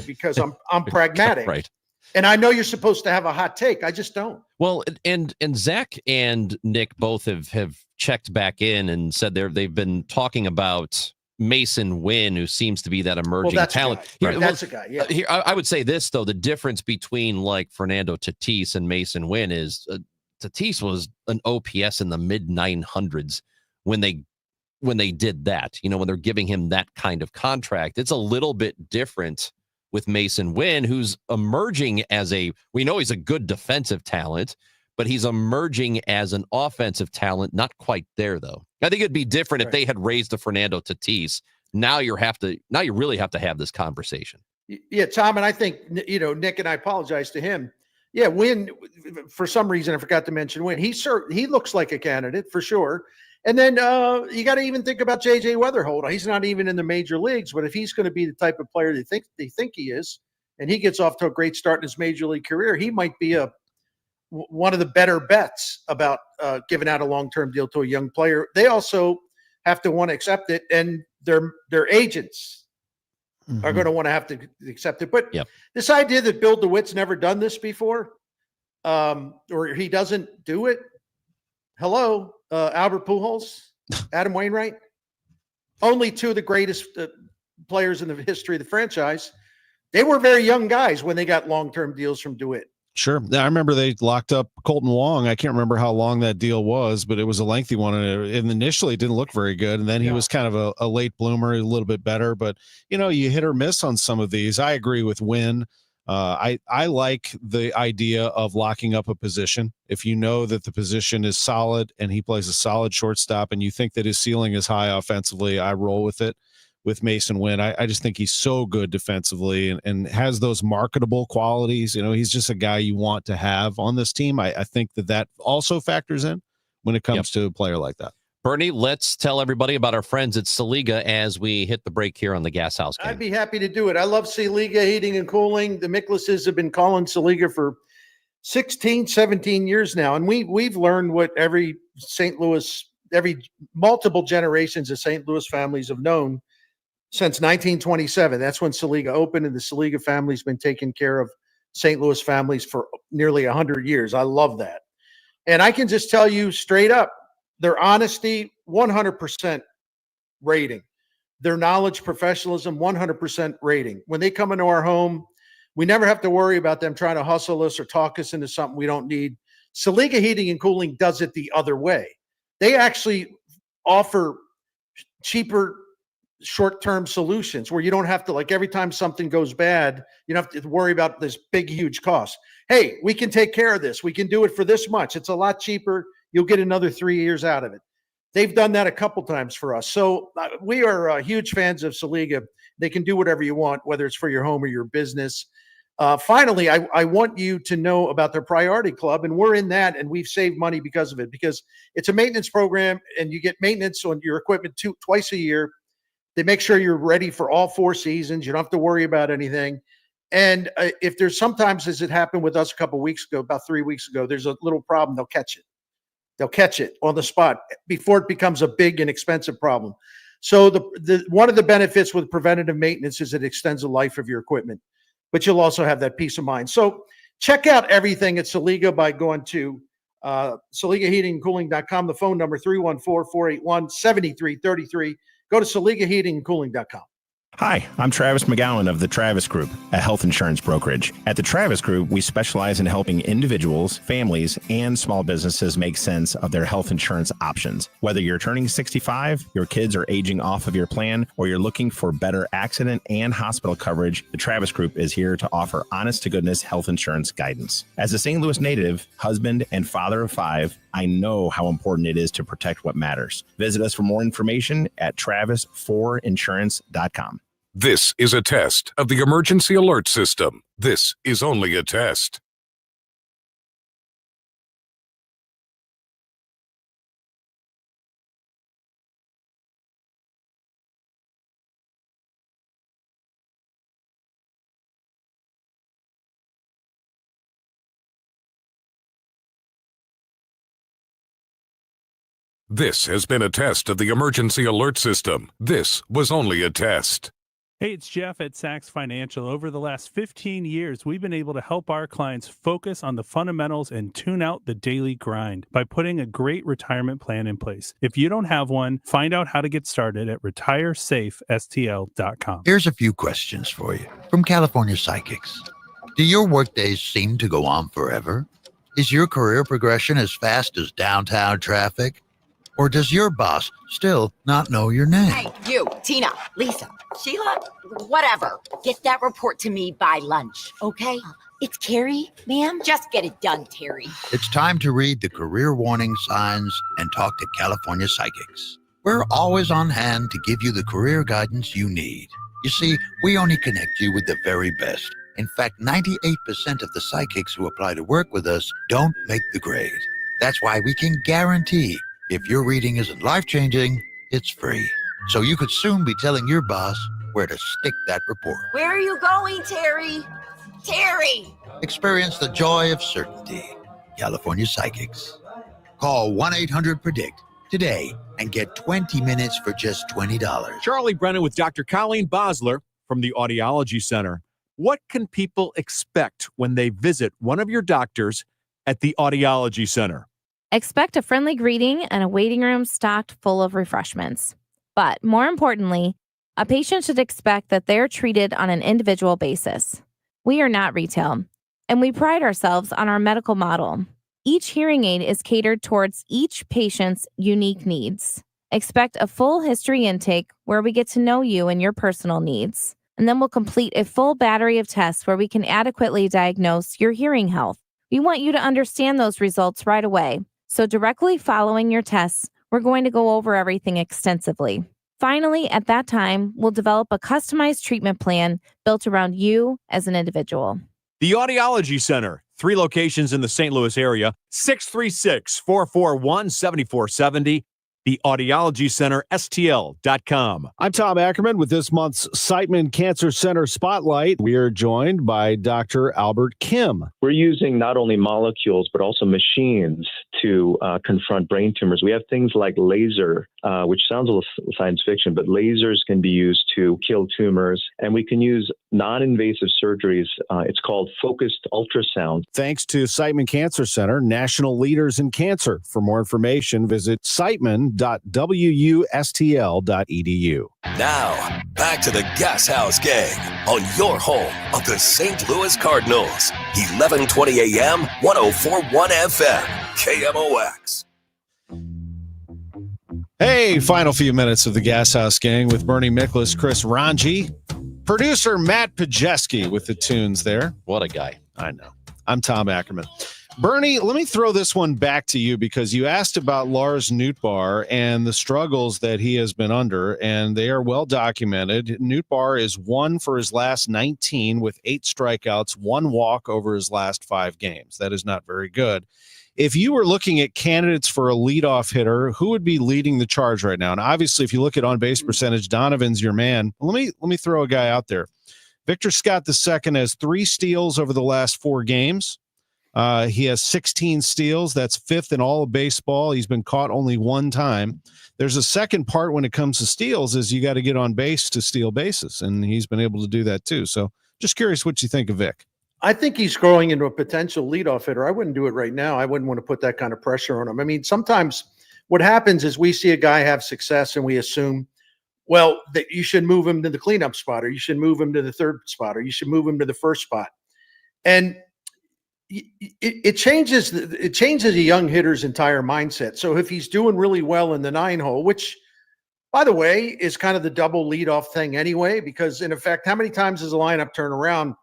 because I'm pragmatic. Right. And I know you're supposed to have a hot take. I just don't. Well, and Zach and Nick both have checked back in and said they've been talking about Mason Wynn, who seems to be that emerging talent. That's a guy. Yeah. Here, I would say this though: the difference between like Fernando Tatis and Mason Wynn is Tatis was an OPS in the mid 900s when they did that. When they're giving him that kind of contract, it's a little bit different with Mason Wynn, who's emerging we know he's a good defensive talent, but he's emerging as an offensive talent. Not quite there, though. I think it'd be different if they had raised a Fernando Tatis. Now you really have to have this conversation. Yeah, Tom, and I think, Nick, and I apologize to him. Yeah, Wynn, for some reason, I forgot to mention Wynn. He looks like a candidate for sure. And then you got to even think about J.J. Weatherholt. He's not even in the major leagues, but if he's going to be the type of player they think he is, and he gets off to a great start in his major league career, he might be one of the better bets about giving out a long-term deal to a young player. They also have to want to accept it, and their agents are going to want to have to accept it. But this idea that Bill DeWitt's never done this before, or he doesn't do it. Hello, Albert Pujols, Adam Wainwright, only 2 of the greatest players in the history of the franchise. They were very young guys when they got long-term deals from DeWitt. Sure. I remember they locked up Colton Wong. I can't remember how long that deal was, but it was a lengthy one. And initially it didn't look very good. And then he was kind of a late bloomer, a little bit better. But, you hit or miss on some of these. I agree with Wynn. I like the idea of locking up a position. If you know that the position is solid and he plays a solid shortstop and you think that his ceiling is high offensively, I roll with it with Mason Wynn. I just think he's so good defensively and has those marketable qualities. He's just a guy you want to have on this team. I think that also factors in when it comes to a player like that. Bernie, let's tell everybody about our friends at Saliga as we hit the break here on the Gashouse game. I'd be happy to do it. I love Saliga Heating and Cooling. The Miklases have been calling Saliga for 16, 17 years now. And we've learned what every multiple generations of St. Louis families have known since 1927. That's when Saliga opened, and the Saliga family's been taking care of St. Louis families for nearly 100 years. I love that. And I can just tell you straight up, their honesty, 100% rating. Their knowledge, professionalism, 100% rating. When they come into our home, we never have to worry about them trying to hustle us or talk us into something we don't need. Saliga Heating and Cooling does it the other way. They actually offer cheaper short-term solutions where you don't have to, like, every time something goes bad, you don't have to worry about this big, huge cost. Hey, we can take care of this. We can do it for this much. It's a lot cheaper. You'll get another 3 years out of it. They've done that a couple times for us. So we are huge fans of Saliga. They can do whatever you want, whether it's for your home or your business. Finally, I want you to know about their Priority Club, and we're in that, and we've saved money because of it, because it's a maintenance program, and you get maintenance on your equipment twice a year. They make sure you're ready for all 4 seasons. You don't have to worry about anything. And if there's sometimes, as it happened with us a couple weeks ago, about 3 weeks ago, there's a little problem, they'll catch it. They'll catch it on the spot before it becomes a big and expensive problem. So the one of the benefits with preventative maintenance is it extends the life of your equipment, but you'll also have that peace of mind. So check out everything at Saliga by going to SaligaHeatingandCooling.com. The phone number 314-481-7333. Go to SaligaHeatingandCooling.com. Hi, I'm Travis McGowan of the Travis Group, a health insurance brokerage. At the Travis Group, we specialize in helping individuals, families, and small businesses make sense of their health insurance options. Whether you're turning 65, your kids are aging off of your plan, or you're looking for better accident and hospital coverage, the Travis Group is here to offer honest-to-goodness health insurance guidance. As a St. Louis native, husband, and father of 5, I know how important it is to protect what matters. Visit us for more information at travis4insurance.com. This is a test of the emergency alert system. This is only a test. This has been a test of the emergency alert system. This was only a test. Hey, it's Jeff at Sachs Financial. Over the last 15 years, we've been able to help our clients focus on the fundamentals and tune out the daily grind by putting a great retirement plan in place. If you don't have one, find out how to get started at retiresafestl.com. Here's a few questions for you from California Psychics. Do your workdays seem to go on forever? Is your career progression as fast as downtown traffic? Or does your boss still not know your name? Hey, you, Tina, Lisa, Sheila, whatever. Get that report to me by lunch, okay? It's Carrie, ma'am. Just get it done, Terry. It's time to read the career warning signs and talk to California Psychics. We're always on hand to give you the career guidance you need. You see, we only connect you with the very best. In fact, 98% of the psychics who apply to work with us don't make the grade. That's why we can guarantee if your reading isn't life-changing, it's free. So you could soon be telling your boss where to stick that report. Where are you going, Terry? Terry! Experience the joy of certainty. California Psychics. Call 1-800-PREDICT today and get 20 minutes for just $20. Charlie Brennan with Dr. Colleen Bosler from the Audiology Center. What can people expect when they visit one of your doctors at the Audiology Center? Expect a friendly greeting and a waiting room stocked full of refreshments. But more importantly, a patient should expect that they're treated on an individual basis. We are not retail, and we pride ourselves on our medical model. Each hearing aid is catered towards each patient's unique needs. Expect a full history intake where we get to know you and your personal needs. And then we'll complete a full battery of tests where we can adequately diagnose your hearing health. We want you to understand those results right away. So directly following your tests, we're going to go over everything extensively. Finally, at that time, we'll develop a customized treatment plan built around you as an individual. The Audiology Center, 3 locations in the St. Louis area, 636-441-7470. The Audiology Center, STL.com. I'm Tom Ackerman with this month's Siteman Cancer Center Spotlight. We are joined by Dr. Albert Kim. We're using not only molecules, but also machines to confront brain tumors. We have things like laser, which sounds a little science fiction, but lasers can be used to kill tumors. And we can use non-invasive surgeries. It's called focused ultrasound. Thanks to Siteman Cancer Center, national leaders in cancer. For more information, visit siteman.wustl.edu. Now, back to the Gashouse Gang on your home of the St. Louis Cardinals. 1120 AM, 104.1 FM, KMOX. Hey, final few minutes of the Gashouse Gang with Bernie Miklasz, Chris Ranji, producer Matt Pajeski with the tunes there. What a guy. I know. I'm Tom Ackerman. Bernie, let me throw this one back to you because you asked about Lars Nootbaar and the struggles that he has been under, and they are well documented. Nootbaar is 1 for his last 19 with 8 strikeouts, 1 walk over his last 5 games. That is not very good. If you were looking at candidates for a leadoff hitter, who would be leading the charge right now? And obviously, if you look at on-base percentage, Donovan's your man. Let me throw a guy out there. Victor Scott II has 3 steals over the last 4 games. He has 16 steals. That's 5th in all of baseball. He's been caught only 1 time. There's a second part when it comes to steals is you got to get on base to steal bases, and he's been able to do that too. So just curious what you think of Vic. I think he's growing into a potential leadoff hitter. I wouldn't do it right now. I wouldn't want to put that kind of pressure on him. I mean, sometimes what happens is we see a guy have success and we assume, well, that you should move him to the cleanup spot, or you should move him to the 3rd spot, or you should move him to the 1st spot. And it changes a young hitter's entire mindset. So if he's doing really well in the 9 hole, which, by the way, is kind of the double leadoff thing anyway, because in effect, how many times does a lineup turn around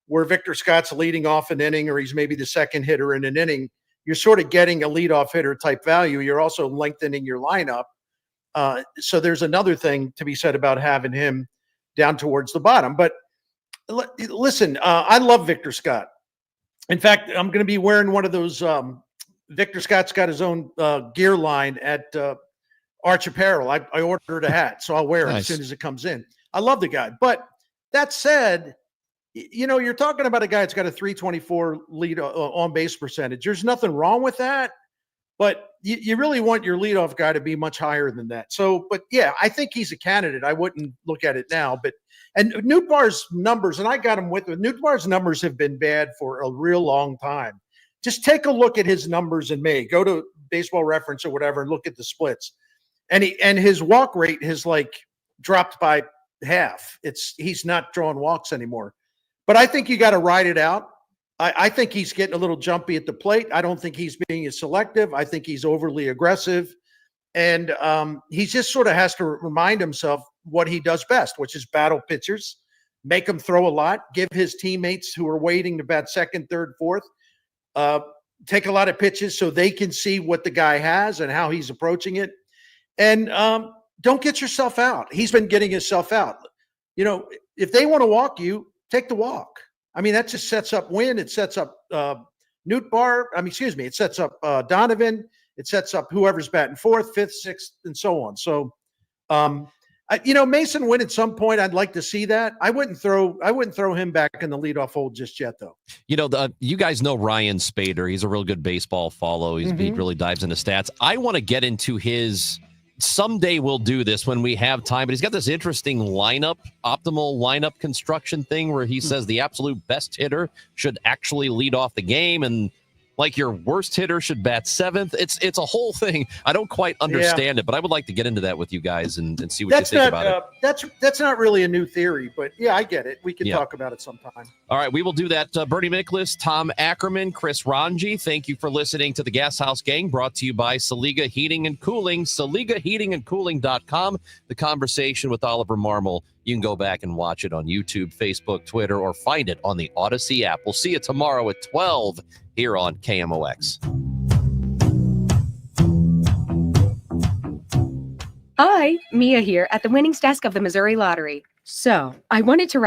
where Victor Scott's leading off an inning, or he's maybe the second hitter in an inning? You're sort of getting a leadoff hitter type value. You're also lengthening your lineup. So there's another thing to be said about having him down towards the bottom. But listen, I love Victor Scott. In fact, I'm going to be wearing one of those. Victor Scott's got his own gear line at Arch Apparel. I ordered a hat, so I'll wear it as soon as it comes in. I love the guy. But that said, you're talking about a guy that's got a 324 lead on base percentage. There's nothing wrong with that, but you really want your leadoff guy to be much higher than that. So, but yeah, I think he's a candidate. I wouldn't look at it now, and Nootbaar's numbers, and I got him with it. Nootbaar's numbers have been bad for a real long time. Just take a look at his numbers in May. Go to Baseball Reference or whatever and look at the splits. And his walk rate has dropped by half. He's not drawing walks anymore. But I think you got to ride it out. I think he's getting a little jumpy at the plate. I don't think he's being as selective. I think he's overly aggressive. And he just sort of has to remind himself what he does best, which is battle pitchers, make them throw a lot, give his teammates who are waiting to bat 2nd, 3rd, 4th, take a lot of pitches so they can see what the guy has and how he's approaching it. And don't get yourself out. He's been getting himself out. If they want to walk you, take the walk. I mean, that just sets up Wynn. It sets up Nootbaar. It sets up Donovan. It sets up whoever's batting 4th, 5th, 6th, and so on. So, Mason Wynn at some point, I'd like to see that. I wouldn't throw him back in the leadoff hole just yet, though. You guys know Ryan Spader. He's a real good baseball follow. He really dives into stats. I want to get into his. Someday we'll do this when we have time, but he's got this interesting optimal lineup construction thing where he says the absolute best hitter should actually lead off the game, and your worst hitter should bat 7th. It's a whole thing. I don't quite understand it, but I would like to get into that with you guys and see what you think about it. That's not really a new theory, but yeah, I get it. We can talk about it sometime. All right, we will do that. Bernie Miklasz, Tom Ackerman, Chris Ranji, thank you for listening to the Gashouse Gang, brought to you by Saliga Heating and Cooling, SaligaHeatingandCooling.com. The conversation with Oliver Marmol. You can go back and watch it on YouTube, Facebook, Twitter, or find it on the Odyssey app. We'll see you tomorrow at 12 here on KMOX. Hi, Mia here at the winnings desk of the Missouri Lottery. So, I wanted to write